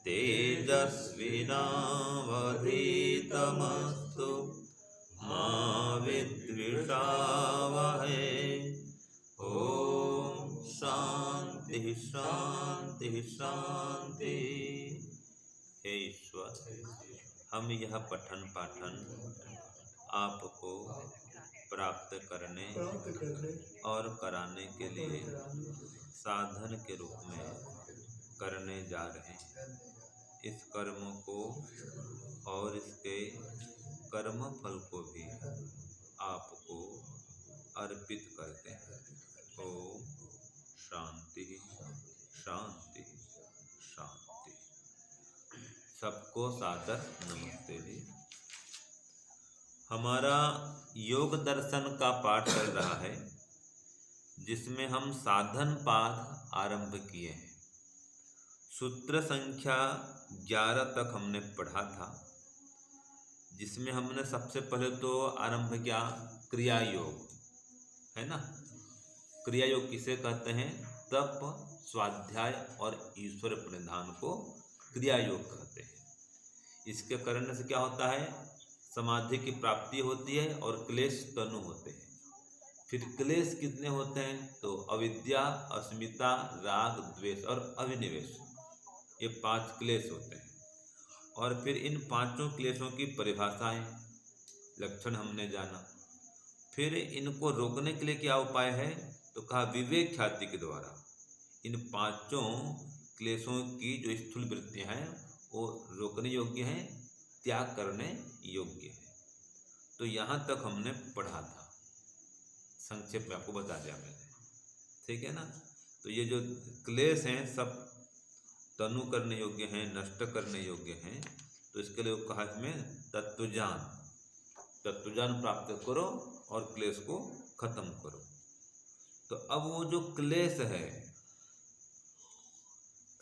तेजस्विनावधीतमस्तु मा विद्विषावहै। ओम शांति शांति शांति। हे ईश्वर, हम यह पठन पाठन आपको प्राप्त करने और कराने के लिए साधन के रूप में करने जा रहे हैं। इस कर्म को और इसके कर्म फल को भी आपको अर्पित करते हैं। ओम शांति शांति शांति। सबको सादर नमस्ते जी। हमारा योग दर्शन का पाठ चल रहा है, जिसमें हम साधन पाठ आरंभ किए हैं। सूत्र संख्या 11 तक हमने पढ़ा था, जिसमें हमने सबसे पहले तो आरंभ किया क्रिया योग, है ना। क्रिया योग किसे कहते हैं? तप, स्वाध्याय और ईश्वर प्रणिधान को क्रिया योग कहते हैं। इसके करने से क्या होता है? समाधि की प्राप्ति होती है और क्लेश तनु होते हैं। फिर क्लेश कितने होते हैं? तो अविद्या, अस्मिता, राग, द्वेष और अभिनिवेश, ये 5 क्लेश होते हैं। और फिर इन 5 क्लेशों की परिभाषाएं, लक्षण हमने जाना। फिर इनको रोकने के लिए क्या उपाय है? तो कहा विवेक ख्याति के द्वारा इन 5 क्लेशों की जो स्थूल वृत्तियां हैं वो रोकने योग्य हैं, त्याग करने योग्य है। तो यहाँ तक हमने पढ़ा था, संक्षेप में आपको बता दिया मैंने, ठीक है ना। तो ये जो क्लेश हैं सब तनु करने योग्य हैं, नष्ट करने योग्य हैं। तो इसके लिए कहा इसमें तत्वज्ञान प्राप्त करो और क्लेश को खत्म करो। तो अब वो जो क्लेश है,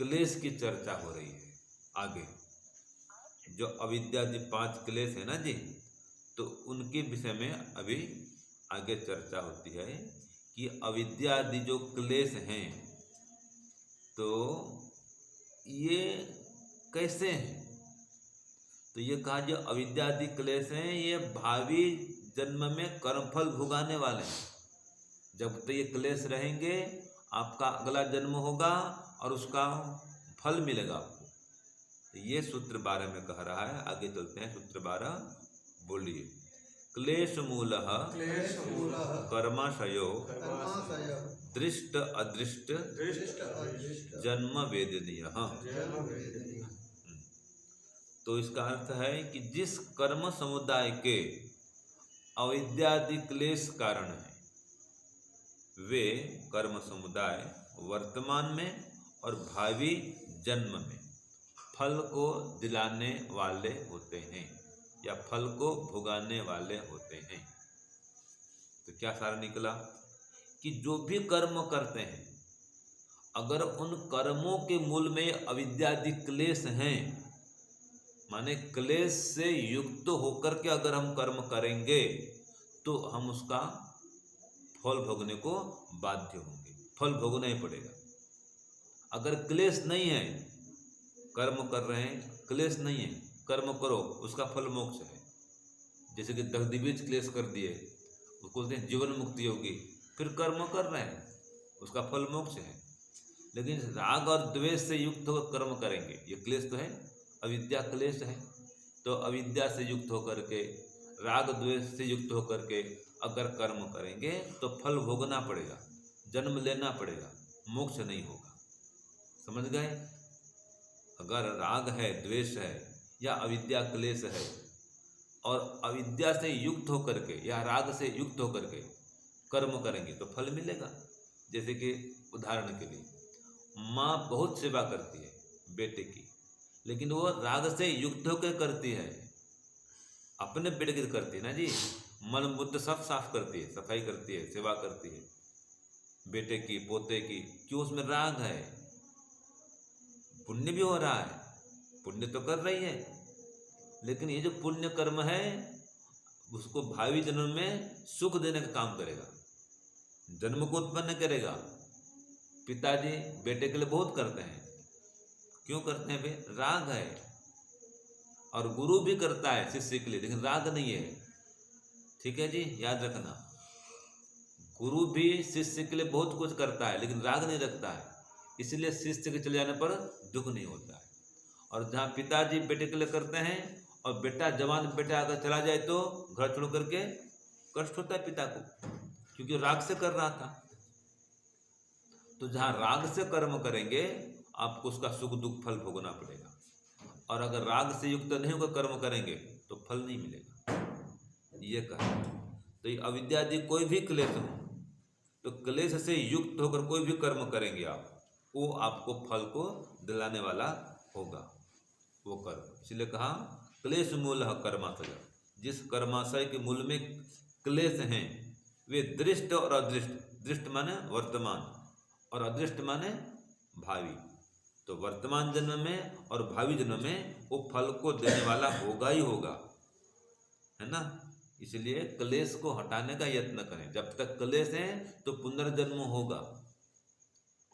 क्लेश की चर्चा हो रही है आगे। जो अविद्यादि 5 क्लेश है ना जी, तो उनके विषय में अभी आगे चर्चा होती है कि अविद्यादि जो क्लेश हैं तो ये कैसे हैं। तो ये कहा जो अविद्यादि क्लेश हैं ये भावी जन्म में कर्मफल भुगाने वाले हैं। जब तो ये क्लेश रहेंगे, आपका अगला जन्म होगा और उसका फल मिलेगा आपको। तो ये सूत्र 12 में कह रहा है। आगे चलते हैं सूत्र 12, बोलिए। क्लेश मूलः कर्माशयो दृष्ट अदृष्ट जन्म वेदनीयः। तो इसका अर्थ है कि जिस कर्म समुदाय के अविद्यादि क्लेश कारण है, वे कर्म समुदाय वर्तमान में और भावी जन्म में फल को दिलाने वाले होते हैं या फल को भुगाने वाले होते हैं। तो क्या सारा निकला कि जो भी कर्म करते हैं, अगर उन कर्मों के मूल में अविद्यादि क्लेश हैं, माने क्लेश से युक्त होकर के अगर हम कर्म करेंगे तो हम उसका फल भोगने को बाध्य होंगे, फल भोगना ही पड़ेगा। अगर क्लेश नहीं है, कर्म कर रहे हैं, क्लेश नहीं है, कर्म करो, उसका फल मोक्ष है। जैसे कि दग्धबीज क्लेश कर दिए, उसको बोलते हैं जीवन मुक्ति होगी, फिर कर्म कर रहे हैं, उसका फल मोक्ष है। लेकिन राग और द्वेष से युक्त होकर कर्म करेंगे, ये क्लेश तो है, अविद्या क्लेश है। तो अविद्या से युक्त होकर के, राग द्वेष से युक्त होकर के अगर कर्म करेंगे तो फल भोगना पड़ेगा, जन्म लेना पड़ेगा, मोक्ष नहीं होगा। समझ गए? अगर राग है, द्वेष है या अविद्या क्लेश है और अविद्या से युक्त होकर के या राग से युक्त होकर के कर्म करेंगे तो फल मिलेगा। जैसे कि उदाहरण के लिए, माँ बहुत सेवा करती है बेटे की, लेकिन वो राग से युक्त होकर करती है, अपने बेटे की करती है ना जी, मल मूत्र सब साफ करती है, सफाई करती है, सेवा करती है बेटे की, पोते की। क्यों? उसमें राग है, पुण्य भी हो रहा है, पुण्य तो कर रही है, लेकिन ये जो पुण्य कर्म है उसको भावी जन्म में सुख देने का काम करेगा, जन्म को उत्पन्न करेगा। पिताजी बेटे के लिए बहुत करते हैं। क्यों करते हैं भाई? राग है। और गुरु भी करता है शिष्य के लिए, लेकिन राग नहीं है। ठीक है जी, याद रखना। गुरु भी शिष्य के लिए बहुत कुछ करता है, लेकिन राग नहीं रखता है, इसलिए शिष्य के चले जाने पर दुख नहीं होता है। और जहाँ पिताजी बेटे के लिए करते हैं और बेटा जवान बेटा अगर चला जाए तो घर छोड़ करके कष्ट होता है पिता को, क्योंकि राग से कर रहा था। तो जहाँ राग से कर्म करेंगे आपको उसका सुख दुख फल भोगना पड़ेगा, और अगर राग से युक्त नहीं होकर कर्म करेंगे तो फल नहीं मिलेगा, ये कहा। तो ये अविद्यादि कोई भी क्लेश हो, तो क्लेश से युक्त होकर कोई भी कर्म करेंगे आप, वो आपको फल को दिलाने वाला होगा वो कर्म। इसलिए कहा क्लेश मूल कर्माशय। जिस कर्माशय के मूल में क्लेश हैं वे दृष्ट और अदृष्ट, दृष्ट माने वर्तमान और अदृष्ट माने भावी। तो वर्तमान जन्म में और भावी जन्म में वो फल को देने वाला होगा ही होगा, है ना। इसलिए क्लेश को हटाने का यत्न करें। जब तक क्लेश है तो पुनर्जन्म होगा,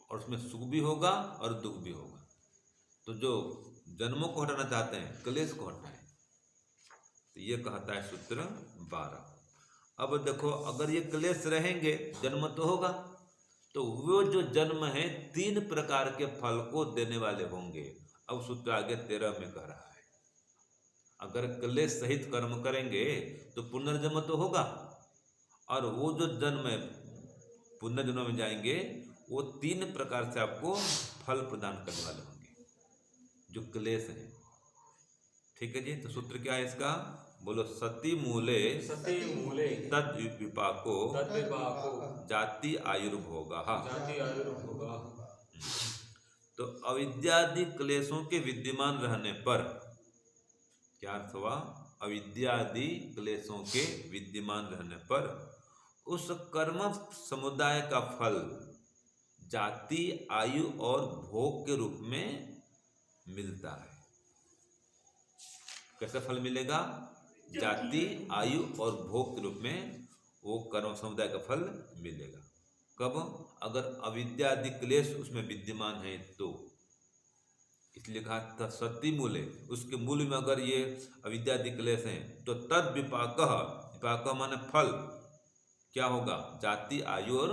और उसमें सुख भी होगा और दुख भी होगा। तो जो जन्मों को हटाना चाहते हैं क्लेश को हटाएं। तो ये कहता है सूत्र 12। अब देखो, अगर ये क्लेश रहेंगे जन्म तो होगा, तो वो जो जन्म है 3 प्रकार के फल को देने वाले होंगे। अब सूत्र आगे 13 में कह रहा है, अगर क्लेश सहित कर्म करेंगे तो पुनर्जन्म तो होगा, और वो जो जन्म है पुनर्जन्म में जाएंगे वो 3 प्रकार से आपको फल प्रदान करने वाले होंगे जो क्लेश है। ठीक है जी। तो सूत्र क्या है इसका? बोलो, सती मूले तद विपाको जाति आयुर्भोगा। तो अविद्यादि क्लेशों के विद्यमान रहने पर क्या अर्थ हुआ? अविद्यादि क्लेशों के विद्यमान रहने पर उस कर्म समुदाय का फल जाति आयु और भोग के रूप में मिलता है। कैसा फल मिलेगा? जाति आयु और भोग के रूप में वो कर्म समुदाय का फल मिलेगा। कब? अगर अविद्यादि क्लेश उसमें विद्यमान है तो। इसलिए कहा था सती मूले, उसके मूल में अगर ये अविद्यादि क्लेश हैं तो तद विपाकः, विपाकः माने फल क्या होगा? जाति आयु और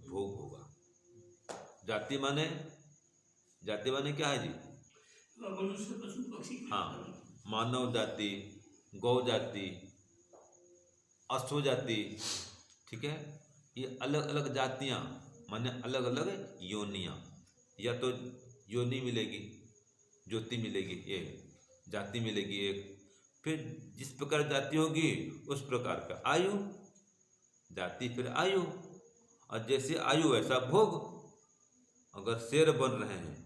भोग होगा। जाति माने क्या है जी? मनुष्य पशु पक्षी। हाँ, मानव जाति, गौ जाति, अश्व जाति, ठीक है। ये अलग अलग जातियाँ माने अलग अलग योनियाँ, या तो योनि मिलेगी, ज्योति मिलेगी, ये जाति मिलेगी एक। फिर जिस प्रकार जाति होगी उस प्रकार का आयु, जाति फिर आयु, और जैसे आयु वैसा भोग। अगर शेर बन रहे हैं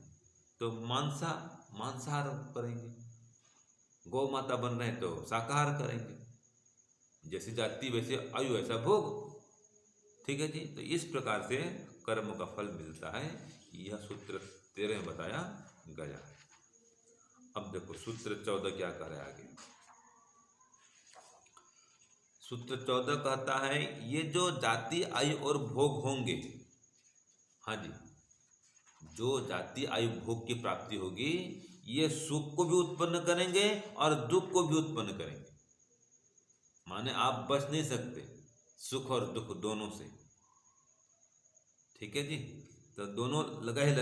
तो मांसाहार करेंगे, गौ माता बन रहे हैं तो शाकाहार करेंगे। जैसी जाति वैसे आयु वैसा भोग। ठीक है जी। तो इस प्रकार से कर्म का फल मिलता है। यह सूत्र 13 में बताया गया है। अब देखो सूत्र 14 क्या कह रहा है आगे। सूत्र 14 कहता है ये जो जाति आयु और भोग होंगे, हाँ जी, जो जाति आयु भोग की प्राप्ति होगी ये सुख को भी उत्पन्न करेंगे और दुख को भी उत्पन्न करेंगे। माने आप बच नहीं सकते सुख और दुख दोनों से। ठीक है जी। तो दोनों लगा ही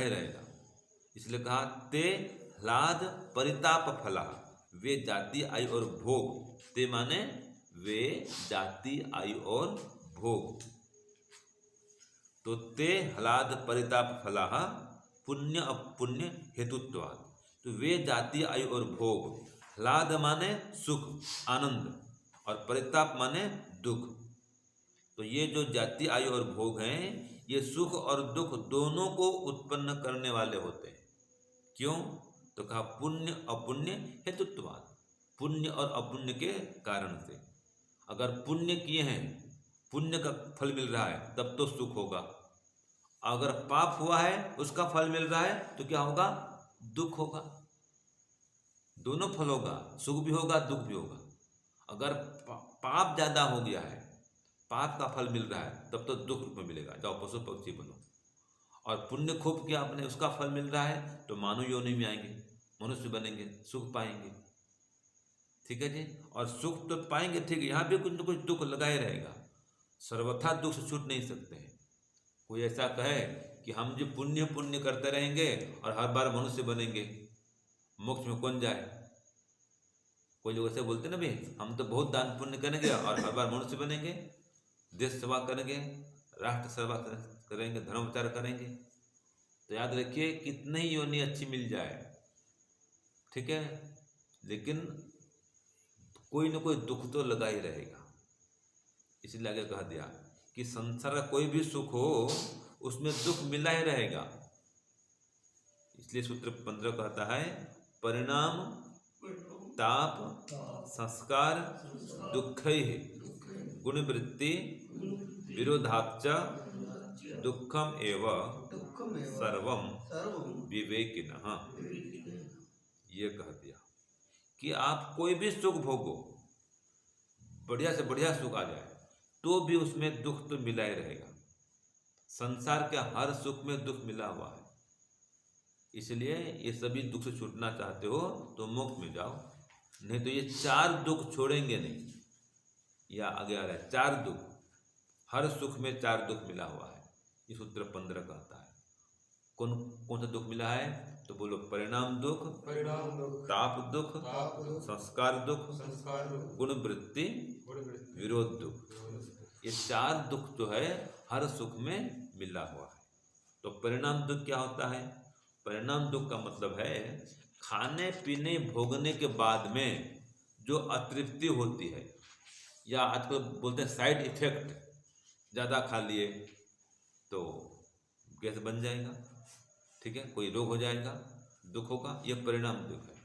रहेगा। इसलिए कहा ते ह्लाद परिताप फला, वे जाति आयु और भोग, ते माने वे जाति आयु और भोग। तो ते ह्लाद परिताप फला पुण्य अपुण्य हेतुत्वात्। तो वे जाति आयु और भोग, ह्लाद माने सुख आनंद और परिताप माने दुख। तो ये जो जाति आयु और भोग हैं ये सुख और दुख दोनों को उत्पन्न करने वाले होते हैं। क्यों? तो कहा पुण्य अपुण्य हेतुत्वात्, पुण्य और अपुण्य के कारण से। अगर पुण्य किए हैं, पुण्य का फल मिल रहा है तब तो सुख होगा। अगर पाप हुआ है उसका फल मिल रहा है तो क्या होगा? दुख होगा। दोनों फल होगा, सुख भी होगा दुख भी होगा। अगर पाप ज्यादा हो गया है, पाप का फल मिल रहा है तब तो दुख रूप में मिलेगा, जाओ पशु पक्षी बनो। और पुण्य खूब किया आपने, उसका फल मिल रहा है, तो मानव योनि में आएंगे, मनुष्य बनेंगे, सुख पाएंगे। ठीक है जी। और सुख तो पाएंगे, ठीक है, यहाँ भी कुछ न कुछ दुख लगा ही रहेगा, सर्वथा दुख से छूट नहीं सकते हैं। कोई ऐसा कहे कि हम जो पुण्य पुण्य करते रहेंगे और हर बार मनुष्य बनेंगे, मोक्ष में कौन जाए? कोई लोग ऐसे बोलते ना, भाई हम तो बहुत दान पुण्य करेंगे और हर बार मनुष्य बनेंगे, देश सेवा करेंगे, राष्ट्र सेवा करेंगे, धर्म प्रचार करेंगे। तो याद रखिए, कितनी ही योनि अच्छी मिल जाए, ठीक है, लेकिन कोई ना कोई दुख तो लगा ही रहेगा। इसलिए आगे कह दिया कि संसार का कोई भी सुख हो उसमें दुख मिला ही रहेगा। इसलिए सूत्र 15 कहता है, परिणाम ताप संस्कार दुख गुणवृत्ति विरोधाच दुखम एव सर्वम विवेकिनः। ये कह दिया कि आप कोई भी सुख भोगो, बढ़िया से बढ़िया सुख आ जाए, तो भी उसमें दुख तो मिला ही रहेगा। संसार के हर सुख में दुख मिला हुआ है। इसलिए ये सभी दुख से छूटना चाहते हो तो मोक्ष में जाओ, नहीं तो ये 4 दुख छोड़ेंगे नहीं। या आगे आ रहा है 4 दुख, हर सुख में 4 दुख मिला हुआ है। ये सूत्र 15 कहता है। कौन कौन सा दुख मिला है? तो बोलो, परिणाम दुख, ताप दुख, संस्कार दुख, गुणवृत्ति, विरोध दुख। ये 4 दुख जो है हर सुख में मिला हुआ है। तो परिणाम दुख क्या होता है? परिणाम दुख का मतलब है खाने पीने भोगने के बाद में जो अतृप्ति होती है, या आजकल बोलते हैं साइड इफेक्ट, ज़्यादा खा लिए तो गैस बन जाएगा, ठीक है, कोई रोग हो जाएगा, दुख होगा, यह परिणाम दुख है।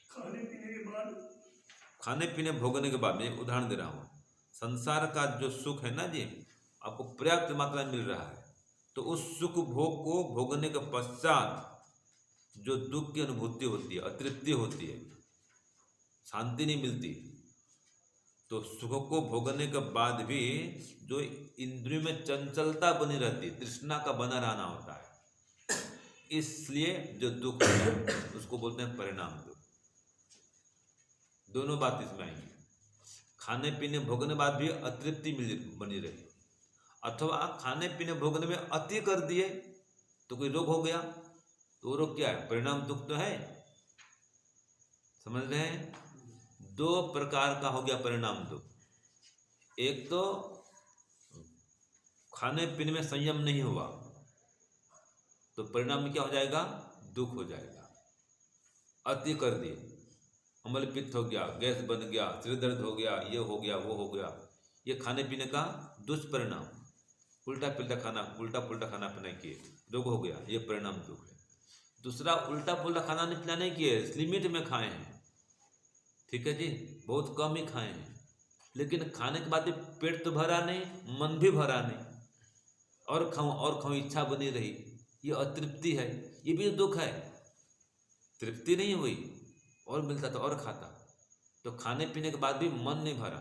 खाने पीने के बाद, खाने पीने भोगने के बाद में उदाहरण दे रहा हूँ, संसार का जो सुख है ना जी, आपको पर्याप्त मात्रा में मिल रहा है, तो उस सुख भोग को भोगने के पश्चात जो दुख की अनुभूति होती है, अतृप्ति होती है, शांति नहीं मिलती, तो सुख को भोगने के बाद भी जो इंद्रियों में चंचलता बनी रहती है, तृष्णा का बना रहना होता है, इसलिए जो दुख है उसको बोलते हैं परिणाम दुख। दोनों बात इसमें आएंगी, खाने पीने भोगने बाद भी अतृप्ति बनी रही, अथवा खाने पीने भोगने में अति कर दिए तो कोई रोग हो गया, तो वो रोग क्या है? परिणाम दुख तो है। समझ रहे हैं? 2 प्रकार का हो गया परिणाम दुख। एक तो खाने पीने में संयम नहीं हुआ तो परिणाम में क्या हो जाएगा? दुख हो जाएगा। अति कर दिए, अम्ल पित्त हो गया, गैस बन गया, सिर दर्द हो गया, ये हो गया, वो हो गया, ये खाने पीने का दुष्परिणाम। उल्टा पुल्टा खाना पीना किए, रोग हो गया, ये परिणाम दुख है। दूसरा, उल्टा पुल्टा खाना पीना नहीं किए, लिमिट में खाए हैं, ठीक है जी, बहुत कम ही खाए हैं, लेकिन खाने के बाद भी पेट तो भरा नहीं, मन भी भरा नहीं, और खाऊं इच्छा बनी रही, ये अतृप्ति है, ये भी दुख है। तृप्ति नहीं हुई, और मिलता तो और खाता, तो खाने पीने के बाद भी मन नहीं भरा,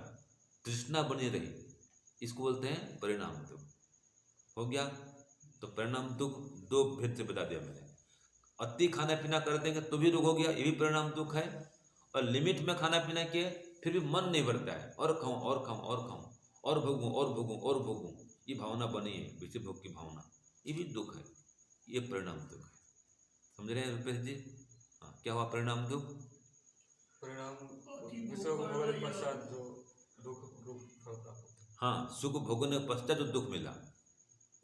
तृष्णा बनी रही, इसको बोलते हैं परिणाम दुख। हो गया। तो परिणाम दुख 2 भेद से बता दिया मैंने। अति खाना पीना कर देंगे तो भी रोग हो गया, ये भी परिणाम दुख है, और लिमिट में खाना पीना किए फिर भी मन नहीं भरता है, और खाऊं और भोगूं, ये भावना बनी है, विषय भोग की भावना, ये भी दुख है, ये परिणाम दुख है। समझ रहे हैं रुपेश जी? हाँ, क्या हुआ परिणाम दुख? परिणाम विषय को भोगने के पश्चात जो दुख होता है। हाँ, सुख भोगने के पश्चात जो दुख मिला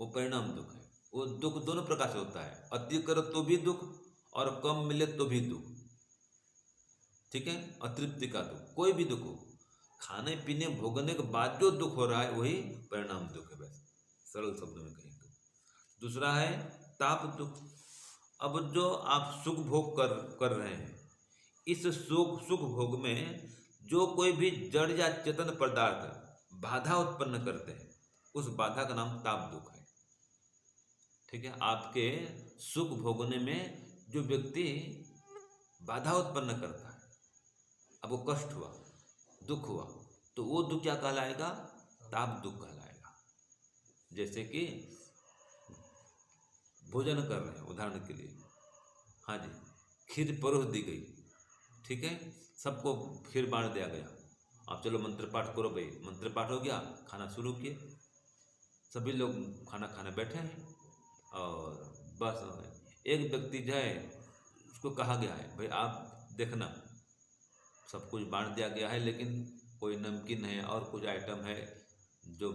वो परिणाम दुख है। वो दुख दोनों प्रकार से होता है, अति करो तो भी दुख, और कम मिले तो भी दुख, ठीक है, अतृप्ति का दुख, कोई भी दुख हो, खाने पीने भोगने के बाद जो दुख हो रहा है वही परिणाम दुख है, वैसे सरल शब्दों में कहें तो। दूसरा है ताप दुख। अब जो आप सुख भोग कर रहे हैं, इस सुख भोग में जो कोई भी जड़ या चेतन पदार्थ बाधा उत्पन्न करते हैं, उस बाधा का नाम ताप दुख है, ठीक है। आपके सुख भोगने में जो व्यक्ति बाधा उत्पन्न करता है, अब वो कष्ट हुआ, दुख हुआ, तो वो दुख क्या कहलाएगा? ताप दुख कहलाएगा। जैसे कि भोजन कर रहे हैं उदाहरण के लिए, हाँ जी, खीर परोस दी गई, ठीक है, सबको खीर बांट दिया गया। अब चलो मंत्र पाठ करो भाई, मंत्र पाठ हो गया, खाना शुरू किए, सभी लोग खाना खाने बैठे हैं और बस एक व्यक्ति जो है उसको कहा गया है भाई आप देखना सब कुछ बांट दिया गया है, लेकिन कोई नमकीन है और कुछ आइटम है जो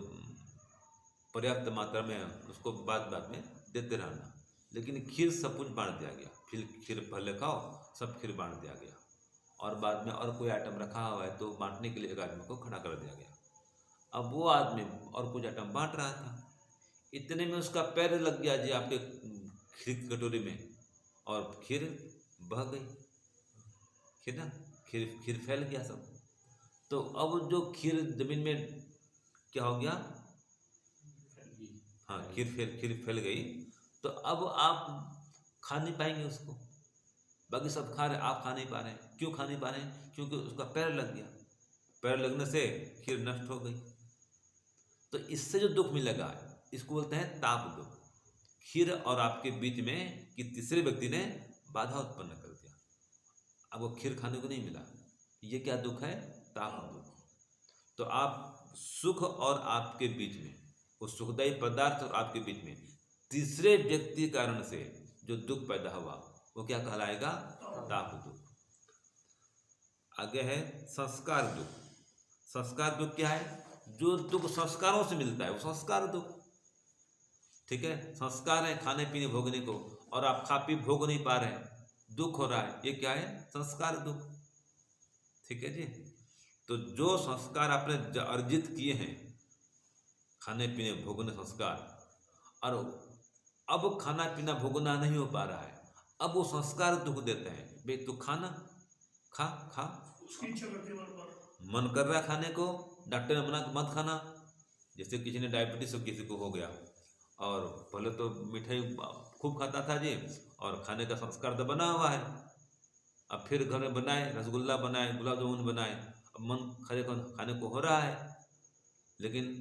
पर्याप्त मात्रा में है, उसको बाद बाद में देते रहना, लेकिन खीर सब कुछ बांट दिया गया। फिर खीर पहले खाओ, सब खीर बांट दिया गया और बाद में और कोई आइटम रखा हुआ है तो बांटने के लिए एक आदमी को खड़ा कर दिया गया। अब वो आदमी और कुछ आइटम बांट रहा था, इतने में उसका पैर लग गया जी आपके खीर की कटोरी में और खीर बह गई, खीर ना खीर खीर फैल गया सब। तो अब जो खीर जमीन में क्या हो गया, हाँ खीर फैल गई, तो अब आप खा नहीं पाएंगे उसको, बाकी सब खा रहे, आप खा नहीं पा रहे हैं। क्यों खा नहीं पा रहे हैं? क्योंकि उसका पैर लग गया, पैर लगने से खीर नष्ट हो गई। तो इससे जो दुख मिलेगा इसको बोलते हैं ताप दुख। खीर और आपके बीच में कि तीसरे व्यक्ति ने बाधा उत्पन्न कर दिया, आपको खीर खाने को नहीं मिला, ये क्या दुख है? ताप दुख। तो आप सुख और आपके बीच में, वो सुखदायी पदार्थ और आपके बीच में तीसरे व्यक्ति कारण से जो दुख पैदा हुआ वो क्या कहलाएगा? ताप दुख। आगे है संस्कार दुख। संस्कार दुख क्या है? जो दुख संस्कारों से मिलता है वो संस्कार दुख, ठीक है। संस्कार है खाने पीने भोगने को और आप खा पी भोग नहीं पा रहे हैं, दुख हो रहा है, ये क्या है? संस्कार दुख, ठीक है जी। तो जो संस्कार आपने अर्जित किए हैं, खाने पीने भोगने संस्कार, और अब खाना पीना भोगना नहीं हो पा रहा है, अब वो संस्कार दुख देते हैं। भाई तू खाना खा खा, उसकी इच्छा करती है बार-बार, मन कर रहा है खाने को, डॉक्टर ने मना मत खाना। जैसे किसी ने डायबिटीज हो किसी को हो गया और पहले तो मिठाई खूब खाता था जी और खाने का संस्कार तो बना हुआ है, अब फिर घर में बनाए, रसगुल्ला बनाए, गुलाब जामुन बनाए, अब मन खाने को हो रहा है, लेकिन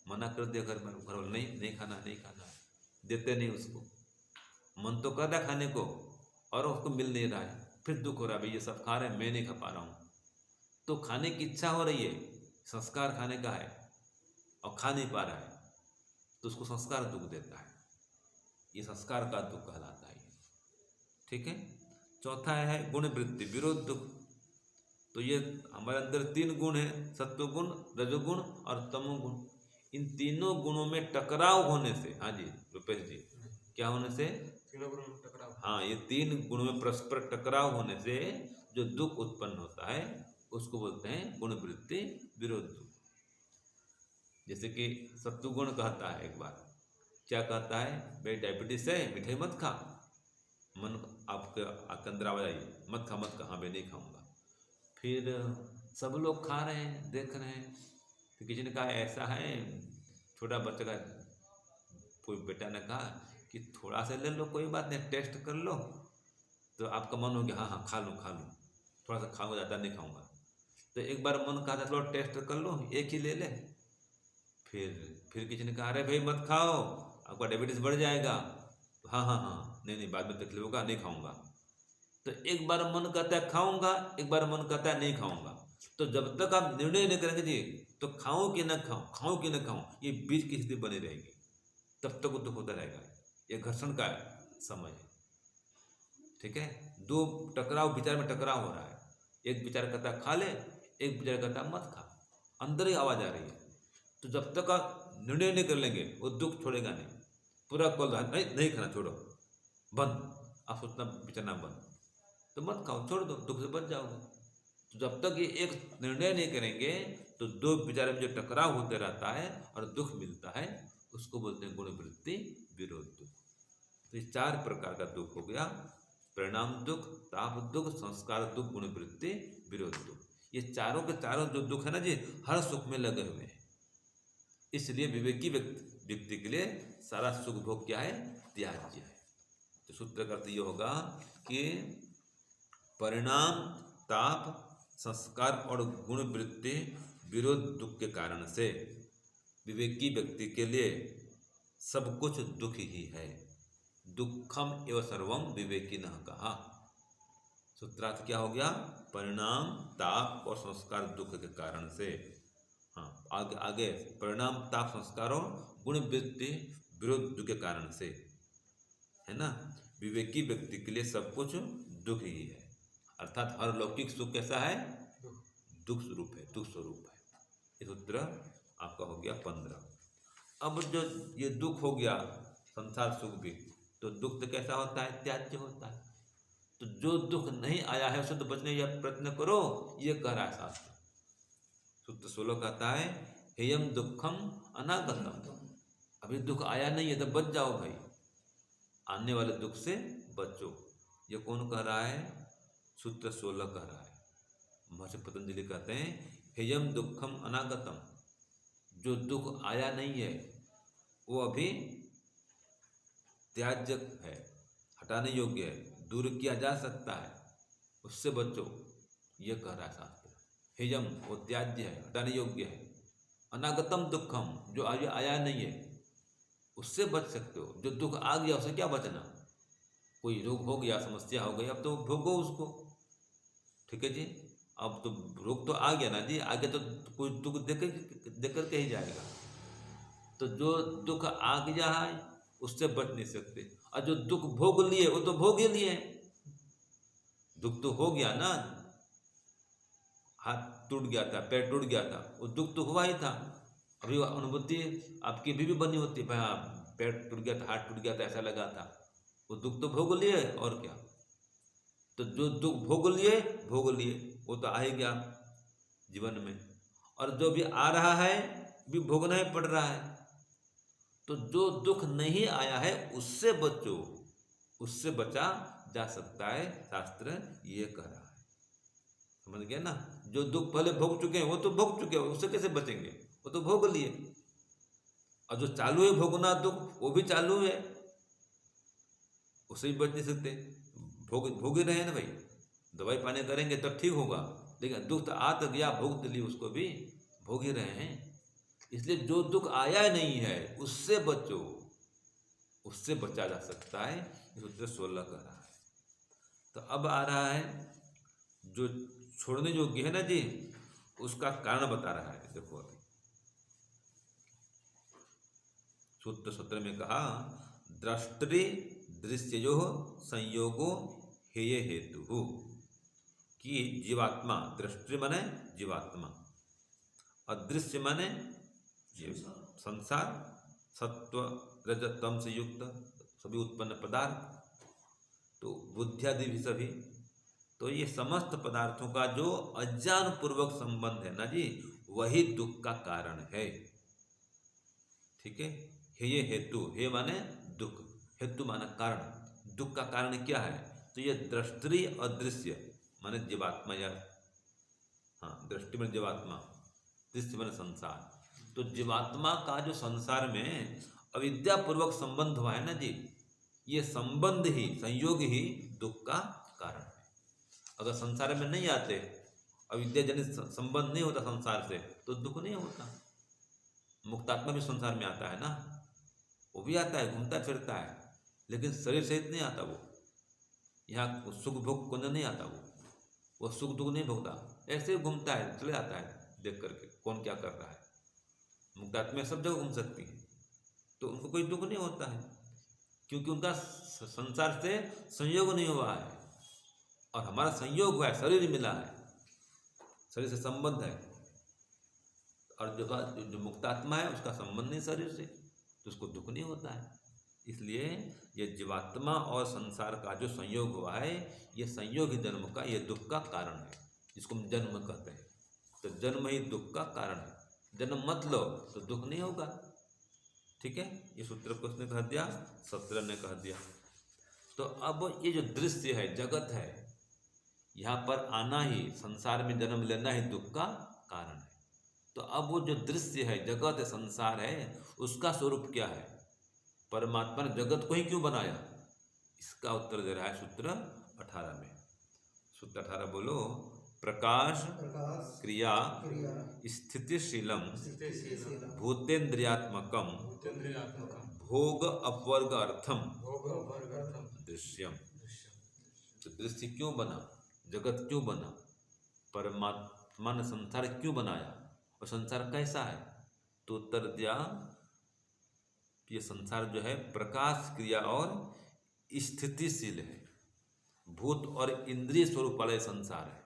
मना कर दिया घर वाले, नहीं खाना, नहीं खाना, देते नहीं उसको। मन तो कर रहा है खाने को और उसको मिल नहीं रहा है, फिर दुख हो रहा है, भाई ये सब खा रहे हैं, मैं नहीं खा पा रहा हूँ। तो खाने की इच्छा हो रही है, संस्कार खाने का है और खा नहीं पा रहा है, तो उसको संस्कार दुख देता है, ये संस्कार का दुख कहलाता है, ठीक है। चौथा है गुण वृत्ति विरोध दुख। तो ये हमारे अंदर 3 गुण है, सत्व गुण, रजोगुण और तमोगुण। इन तीनों गुणों में टकराव होने से, हाँ जी रुपेश जी, क्या होने से? तीनों गुणों में टकराव, हाँ, ये 3 गुणों में परस्पर टकराव होने से जो दुख उत्पन्न होता है उसको बोलते हैं गुण वृत्ति विरोध दुख। जैसे कि सत्वगुण कहता है, एक बार क्या कहता है, भाई डायबिटीज है, मिठाई मत खा, मन आपके अंदर आवाज आई, मत खा मत खा, हाँ भाई नहीं खाऊंगा। फिर सब लोग खा रहे हैं, देख रहे हैं, तो किसी ने कहा ऐसा है, छोटा बच्चा का कोई बेटा ने कहा कि थोड़ा सा ले लो, कोई बात नहीं, टेस्ट कर लो। तो आपका मन हो गया हाँ हाँ खा लूँ, थोड़ा सा खाऊंगा, ज़्यादा नहीं खाऊंगा। तो एक बार मन कहा था थोड़ा टेस्ट कर लो, एक ही ले ले। फिर किसी ने कहा अरे भाई मत खाओ, आपका डायबिटीज बढ़ जाएगा। तो हाँ हाँ हाँ, नहीं बाद में तकलीफ होगा, नहीं खाऊंगा। तो एक बार मन कहता है खाऊंगा, एक बार मन कहता है नहीं खाऊंगा। तो जब तक आप निर्णय नहीं करेंगे जी तो खाऊं कि न खाऊं, खाऊं कि न खाऊं, ये बीच की स्थिति बनी रहेगी, तब तक वो दुख होता रहेगा। ये घर्षण का समय है, ठीक है। 2 टकराव, विचार में टकराव हो रहा है, एक विचार कहता है खा ले, एक विचार कहता है मत खा, अंदर ही आवाज आ रही है। तो जब तक आप निर्णय नहीं कर लेंगे वो दुख छोड़ेगा नहीं, पूरा कॉल नहीं खाना, छोड़ो, बंद, आप सोचना विचारना बंद, तो मत खाओ, छोड़ दो, दुख से बच जाओगे। तो जब तक ये एक निर्णय नहीं करेंगे तो 2 विचार में जो टकराव होते रहता है और दुख मिलता है, उसको बोलते हैं गुण वृत्ति विरोध दुख। तो ये 4 प्रकार का दुख हो गया, परिणाम दुख, ताप दुख, संस्कार दुख, गुण वृत्ति विरोध दुख। ये चारों के चारों जो दुख है ना जी, हर सुख में लगे हुए हैं। इसलिए विवेकी व्यक्ति के लिए सारा सुख भोग क्या है? त्याज्य है। तो सूत्र का अर्थ ये होगा कि परिणाम, ताप, संस्कार और गुण वृत्ति विरोध दुख के कारण से विवेकी व्यक्ति के लिए सब कुछ दुख ही है। दुखम एवं सर्वम विवेकिनः कहा। सूत्रार्थ क्या हो गया? परिणाम ताप और संस्कार दुख के कारण से। हाँ, आगे आगे परिणाम ताप संस्कारों गुण वृत्ति विरोध दुख के कारण से, है ना। विवेकी व्यक्ति के लिए सब कुछ दुख ही है, अर्थात हर लौकिक सुख कैसा है? दुख स्वरूप है, दुख स्वरूप है। ये सूत्र आपका हो गया 15। अब जो ये दुख हो गया संसार सुख भी, तो दुख तो कैसा होता है? त्याज्य होता है। तो जो दुख नहीं आया है उससे तो बचने का प्रयत्न करो, ये कह रहा है शास्त्र। सूत्र 16 कहता है हेयम दुखम अनागतम, अभी दुख आया नहीं है तो बच जाओ भाई, आने वाले दुख से बचो। ये कौन कह रहा है? सूत्र 16 कह रहा है। महर्षि पतंजलि कहते हैं हेयम दुखम अनागतम, जो दुख आया नहीं है वो अभी त्याज्य है, हटाने योग्य है, दूर किया जा सकता है, उससे बचो, ये कह रहा है शास्त्र। हेयम वो त्याज्य है, हटाने योग्य है। अनागतम दुखम, जो आगे आया नहीं है उससे बच सकते हो। जो दुख आ गया उससे क्या बचना? कोई रोग हो गया, समस्या हो गई, अब तो भोगो उसको, ठीक है जी। अब तो रोग तो आ गया ना जी, आगे तो कोई दुख देकर के ही जाएगा। तो जो दुख आ गया है उससे बच नहीं सकते, और जो दुख भोग लिए वो तो भोग ही लिए। दुख तो हो गया ना, हाथ टूट गया था, पैर टूट गया था, वो दुख तो हुआ ही था। अभी अनुभूति आपकी भी बनी होती है, भाई हाँ पैर टूट गया था, हाथ टूट गया था, ऐसा लगा था, वो दुख तो भोग लिए, और क्या। तो जो दुख भोग लिए वो तो आ ही गया जीवन में, और जो भी आ रहा है भी भोगना ही पड़ रहा है। तो जो दुख नहीं आया है उससे बचो, उससे बचा जा सकता है, शास्त्र ये कह रहा है। समझ गया ना। जो दुख पहले भोग चुके हैं वो तो भोग चुके हैं, उससे कैसे बचेंगे? वो तो भोग लिए। और जो चालू है भोगना दुख, वो भी चालू है, उससे भी बच नहीं सकते। भोग ही रहे ना भाई, दवाई पानी करेंगे तब ठीक होगा, लेकिन दुख तो आ तो गया, भोग तो लिए, उसको भी भोग ही रहे हैं। इसलिए जो दुख आया नहीं है उससे बचो, उससे बचा जा सकता है, सूत्र 16 कह रहा है। तो अब आ रहा है जो छोड़ने योग्य है ना जी, उसका कारण बता रहा है। देखो अभी सूत्र 17 में कहा दृष्टि दृश्ययो संयोगो हेय हेतु, कि जीवात्मा, दृष्टि माने जीवात्मा, अदृश्य माने संसार, सत्व रजत तम से युक्त सभी उत्पन्न पदार्थ, तो बुद्धियादि भी सभी, तो ये समस्त पदार्थों का जो अज्ञान पूर्वक संबंध है ना जी, वही दुख का कारण है। ठीक है। हे हेतु, हे माने दुख, हेतु माने कारण। दुख का कारण क्या है? तो ये दृष्टि अदृश्य माने जीवात्मा, या हाँ दृष्टि में जीवात्मा, दृश्य माने संसार। तो जीवात्मा का जो संसार में अविद्या पूर्वक संबंध हुआ है ना जी, ये संबंध ही, संयोग ही दुख का कारण है। अगर संसार में नहीं आते, अविद्या जनित संबंध नहीं होता संसार से, तो दुख नहीं होता। मुक्तात्मा भी संसार में आता है ना, वो भी आता है, घूमता फिरता है, लेकिन शरीर सहित नहीं आता। वो यहाँ सुख भोग को नहीं आता, वो सुख दुख नहीं भोगता, ऐसे घूमता है, चले आता है देख करके कौन क्या कर रहा है। मुक्तात्मा सब जगह घूम सकती है, तो उनको कोई दुख नहीं होता है, क्योंकि उनका संसार से संयोग नहीं हुआ है। और हमारा संयोग हुआ है, शरीर मिला है, शरीर से संबंध है। और जो मुक्तात्मा है उसका संबंध नहीं शरीर से, तो उसको दुख नहीं होता है। इसलिए ये जीवात्मा और संसार का जो संयोग हुआ है, ये संयोग ही जन्म का, ये दुख का कारण है, जिसको हम जन्म कहते हैं। तो जन्म ही दुख का कारण है। जन्म मत लो तो दुख नहीं होगा। ठीक है, ये सूत्र को उसने कह दिया, 17 ने कह दिया। तो अब ये जो दृश्य है, जगत है, यहाँ पर आना ही, संसार में जन्म लेना ही दुख का कारण है। तो अब वो जो दृश्य है, जगत है, संसार है, उसका स्वरूप क्या है? परमात्मा ने जगत को ही क्यों बनाया? इसका उत्तर दे रहा है सूत्र 18 में। सूत्र 18 बोलो। प्रकाश क्रिया स्थितिशीलम भूतेन्द्रियात्मकम भोग अपवर्ग अर्थम भोग वर्गार्थम दृश्यम। दृश्यम। तो दृश्य क्यों बना, जगत क्यों बना, परमात्मा ने संसार क्यों बनाया और संसार कैसा है? तो उत्तर दिया कि ये संसार जो है प्रकाश क्रिया और स्थितिशील है, भूत और इंद्रिय स्वरूप वाला ये संसार है।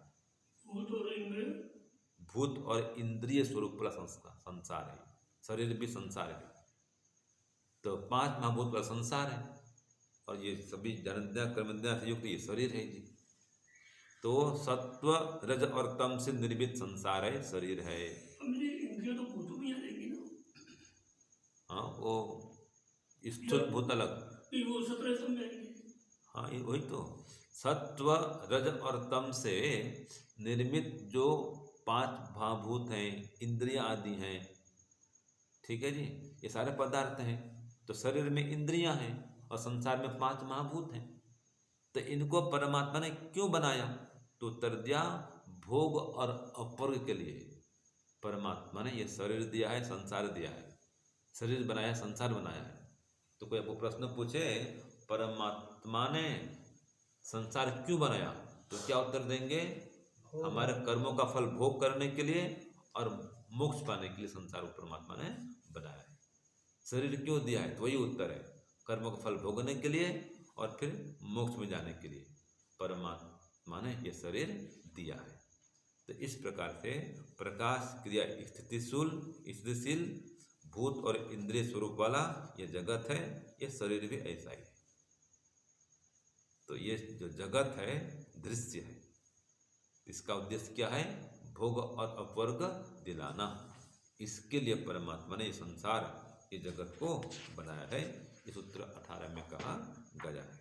भूत और इंद्र भूत और इंद्रिय स्वरूप वाला संसार है, शरीर भी संसार है। तो 5 महाभूत वाला संसार है और ये सभी ज्ञानेंद्रियां कर्मेंद्रियां से युक्त ये शरीर है जी। तो सत्व रज और तम से निर्मित संसार है, शरीर है। समझे, इंद्रिय तो भूतों में आ जाएगी ना। हाँ, वो स्थूल भूत अलग। नहीं, वो 17 समझाएंगे। हाँ, ये वही तो सत्व रज और तम से निर्मित जो 5 महाभूत हैं, इंद्रियां आदि हैं, ठीक है जी, ये सारे पदार्थ हैं। तो शरीर में इंद्रियां हैं और संसार में 5 महाभूत हैं। तो इनको परमात्मा ने क्यों बनाया? तो उत्तर दिया भोग और अपवर्ग के लिए परमात्मा ने ये शरीर दिया है, संसार दिया है। शरीर बनाया, संसार बनाया है। तो कोई आपको प्रश्न पूछे परमात्मा ने संसार क्यों बनाया, तो क्या उत्तर देंगे? हमारे कर्मों का फल भोग करने के लिए और मोक्ष पाने के लिए संसार को परमात्मा ने बनाया है। शरीर क्यों दिया है? तो वही उत्तर है, कर्मों का फल भोगने के लिए और फिर मोक्ष में जाने के लिए परमात्मा ने यह शरीर दिया है। तो इस प्रकार से प्रकाश क्रिया स्थितिशील भूत और इंद्रिय स्वरूप वाला ये जगत है, ये शरीर भी ऐसा ही है। तो ये जो जगत है दृश्य है, इसका उद्देश्य क्या है? भोग और अपवर्ग दिलाना। इसके लिए परमात्मा ने ये संसार, ये जगत को बनाया है। ये सूत्र 18 में कहा गया है।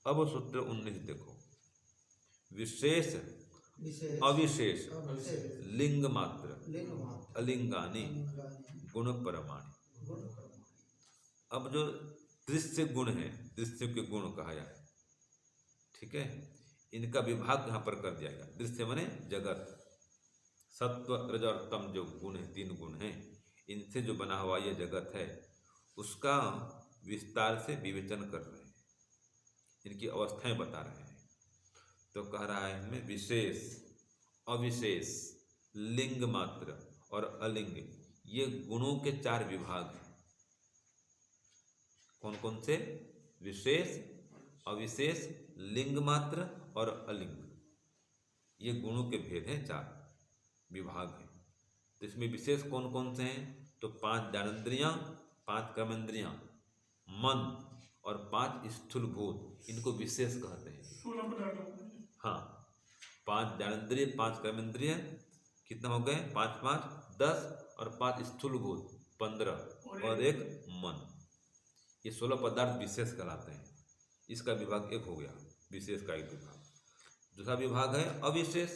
अब सूत्र 19 देखो, विशेष अविशेष लिंग मात्र अलिंगानी गुण परमाणि। अब जो दृश्य गुण है, दृश्य के गुण कहा जाए, ठीक है, इनका विभाग यहाँ पर कर दिया गया। दृश्य माने जगत, सत्व रज और तम जो गुण है, 3 गुण हैं, इनसे जो बना हुआ ये जगत है, उसका विस्तार से विवेचन कर रहे हैं, इनकी अवस्थाएं बता रहे हैं। तो कह रहा है इनमें विशेष अविशेष लिंग मात्र और अलिंग, ये गुणों के 4 विभाग हैं। कौन कौन से? विशेष अविशेष लिंग मात्र और अलिंग, ये गुणों के भेद हैं, 4 विभाग हैं। तो इसमें विशेष कौन कौन से हैं? तो 5 ज्ञानेंद्रियां, 5 कर्मेंद्रियां, मन और 5 स्थूल भूत, इनको विशेष कहते हैं। 16 पदार्थों में। हाँ, 5 ज्ञानेंद्रिय, 5 कर्मेंद्रिय, कितना हो गए? 5 5 10 और 5 स्थूल भूत 15 और 1 मन, ये 16 पदार्थ विशेष कहलाते हैं। इसका विभाग 1 हो गया, विशेष का 1 विभाग। दूसरा विभाग है अविशेष,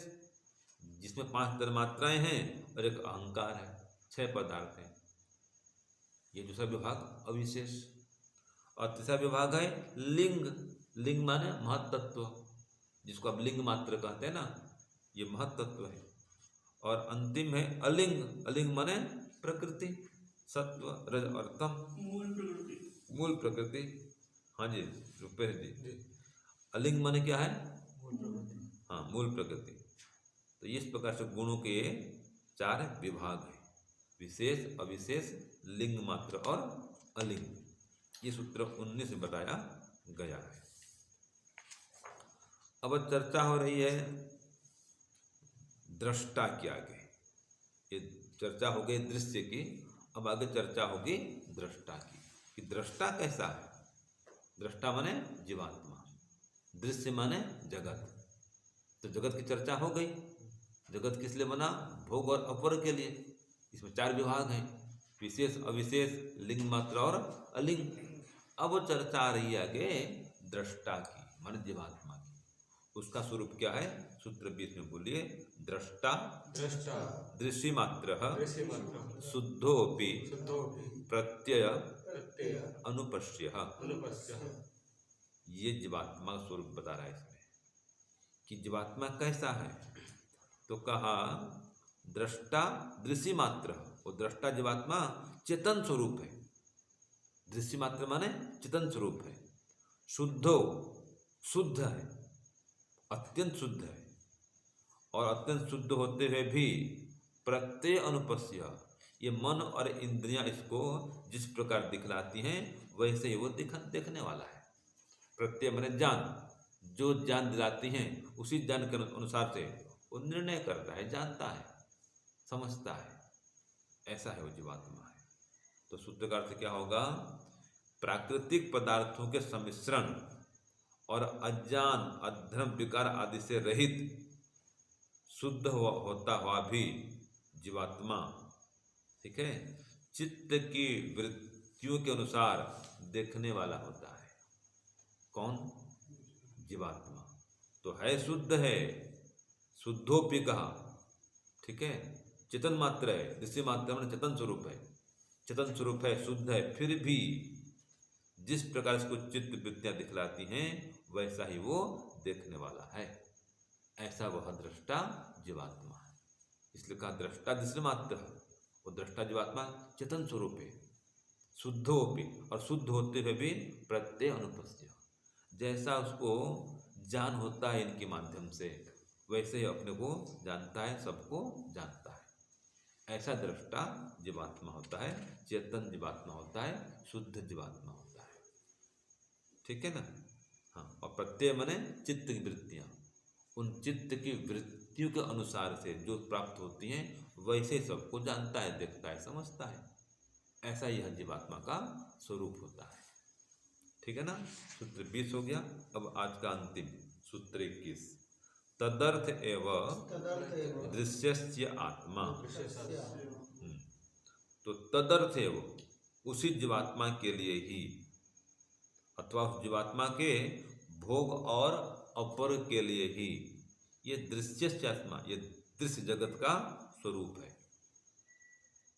जिसमें 5 तन्मात्राएं हैं और 1 अहंकार है, 6 पदार्थ हैं। ये दूसरा विभाग अविशेष। और तीसरा विभाग है लिंग, लिंग माने महत्तत्व, जिसको आप लिंग मात्र कहते हैं ना, ये महत्तत्व है। और अंतिम है अलिंग, अलिंग माने प्रकृति, सत्व रज और तम, मूल प्रकृति। हाँ जी रुपेश जी, अलिंग माने क्या है? हाँ, मूल प्रकृति। तो इस प्रकार से गुणों के 4 विभाग हैं, विशेष अविशेष लिंग मात्र और अलिंग। ये सूत्र 19 में बताया गया है। अब चर्चा हो रही है दृष्टा के आगे। ये चर्चा हो गई दृश्य की, अब आगे चर्चा होगी दृष्टा की, कि दृष्टा कैसा है। दृष्टा माने जीवात्मा, दृश्य माने जगत। तो जगत की चर्चा हो गई। जगत किस लिए बना? भोग और अपवर्ग के लिए। इसमें 4 विभाग हैं, विशेष अविशेष लिंग मात्र और अलिंग। अब वो चर्चा आ रही है आगे दृष्टा की, माने जीवात्मा की। उसका स्वरूप क्या है? सूत्र 20 में बोलिए, दृष्टा दृष्टा दृश्य मात्र दृश्यमात्रः शुद्धोपि शुद्धोऽपि प्रत्यय प्रत्यय अनुपश्य। अनुपश्यः। ये जीवात्मा का स्वरूप बता रहा है इसमें, कि जीवात्मा कैसा है। तो कहा दृष्टा दृश्य मात्र, वो दृष्टा जीवात्मा चेतन स्वरूप है, दृश्य मात्र माने चेतन स्वरूप है। शुद्धो शुद्ध है, अत्यंत शुद्ध है, और अत्यंत शुद्ध होते हुए भी प्रत्यय अनुपस्य, ये मन और इंद्रियां इसको जिस प्रकार दिखलाती हैं वैसे ही वो देखने वाला है। प्रत्यय माने ज्ञान, जो ज्ञान दिलाती हैं उसी ज्ञान के अनुसार से वो निर्णय करता है, जानता है, समझता है, ऐसा है वो जीवात्मा है। तो सूत्र का अर्थ क्या होगा? प्राकृतिक पदार्थों के सम्मिश्रण और अज्ञान अधर्म विकार आदि से रहित शुद्ध होता हुआ भी जीवात्मा, ठीक है, चित्त की वृत्तियों के अनुसार देखने वाला होता है। कौन? जीवात्मा। तो है शुद्ध है, शुद्धोपि कहा, ठीक है, चेतन मात्र है, दृश्य मात्र में चेतन स्वरूप है, चेतन स्वरूप है, शुद्ध है, फिर भी जिस प्रकार इसको चित्त वृत्तियां दिखलाती हैं वैसा ही वो देखने वाला है। ऐसा वह दृष्टा जीवात्मा है। इसलिए कहा दृष्टा दृश्य मात्र है, वो दृष्टा जीवात्मा चेतन स्वरूप है, शुद्धोपि, और शुद्ध होते हुए भी प्रत्यय अनुपस्य। जैसा उसको ज्ञान होता है इनके माध्यम से, वैसे ही अपने को जानता है, सबको जानता है। ऐसा दृष्टा जीवात्मा होता है, चेतन जीवात्मा होता है, शुद्ध जीवात्मा होता है। ठीक है ना? हाँ। और प्रत्यय माने चित्त की वृत्तियाँ, उन चित्त की वृत्तियों के अनुसार से जो प्राप्त होती हैं वैसे सबको जानता है, देखता है, समझता है। ऐसा यह जीवात्मा का स्वरूप होता है। ठीक है ना? सूत्र 20 हो गया। अब आज का अंतिम सूत्र 21, तदर्थ एव दृश्यस्य आत्मा। तो तदर्थ एव, उसी जीवात्मा के लिए ही, अथवा उस जीवात्मा के भोग और अपर के लिए ही ये दृश्यस्य आत्मा, ये दृश्य जगत का स्वरूप है।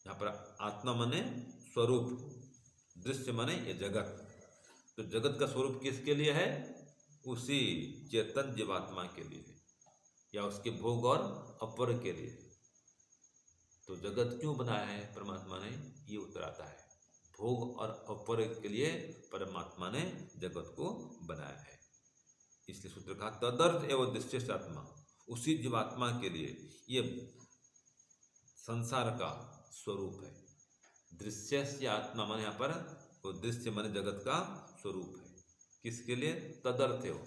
यहाँ पर आत्मा माने स्वरूप, दृश्य माने ये जगत। तो जगत का स्वरूप किसके लिए है? उसी चेतन जीवात्मा के लिए है, या उसके भोग और अपर के लिए। तो जगत क्यों बनाया है परमात्मा ने? ये उत्तर आता है, भोग और अपर के लिए परमात्मा ने जगत को बनाया है। इसलिए सूत्र कहा तदर्थ एवं दृश्य आत्मा, उसी जीवात्मा के लिए ये संसार का स्वरूप है। दृश्य से आत्मा माने यहाँ पर वो दृश्य माने जगत का स्वरूप है। किसके लिए? तदर्थ हो,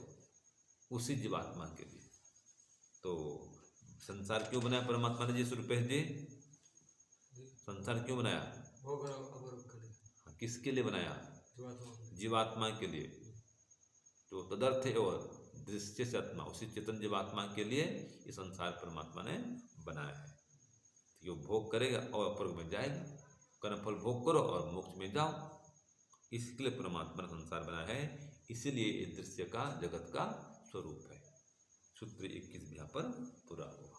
उसी जीवात्मा के लिए। तो संसार क्यों बनाया परमात्मा ने? जी स्वरूप जी, संसार क्यों बनाया? किसके लिए बनाया? जीवात्मा के लिए। तो तदर्थ एवं दृश्य से आत्मा, उसी चेतन जीवात्मा के लिए ये संसार परमात्मा ने बनाया है। यो भोग करेगा और अपर में जाएगा, कर्मफल भोग करो और मोक्ष में जाओ। इसके लिए परमात्मा ने संसार बनाया है, इसीलिए ये दृश्य का जगत का स्वरूप है। सूत्र 21 यहाँ पर पूरा हुआ।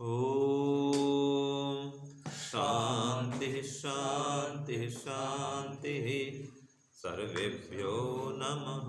ओम शांति शांति शांति, सर्वेभ्यो नमः।